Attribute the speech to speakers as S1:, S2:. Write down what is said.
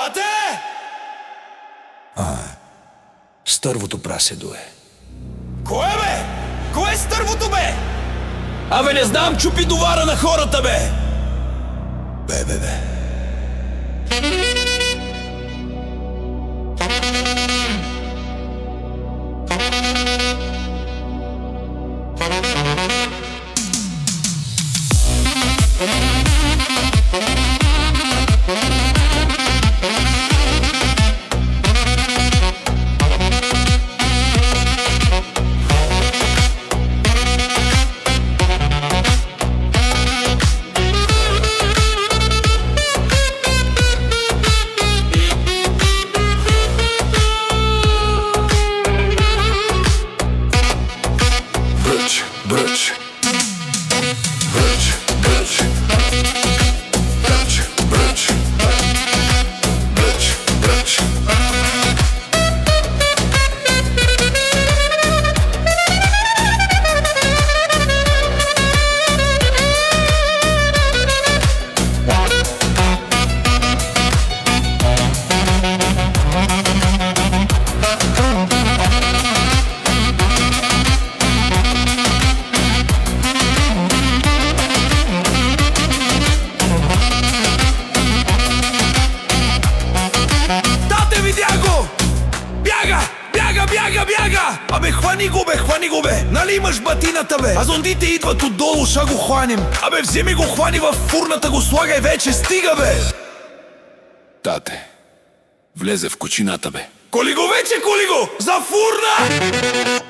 S1: Тате! Стървото праседо е. Кое бе? Кое е стървото бе? Абе не знам, чупи довара на хората бе! Бе. Бяга! Абе, хвани го бе! Нали имаш батината бе? А зондите идват отдолу, ша го хванем. Абе, вземи го, хвани във фурната, го слагай вече, стига бе! Тате, влезе в кучината бе. Коли го вече, коли го! За фурна!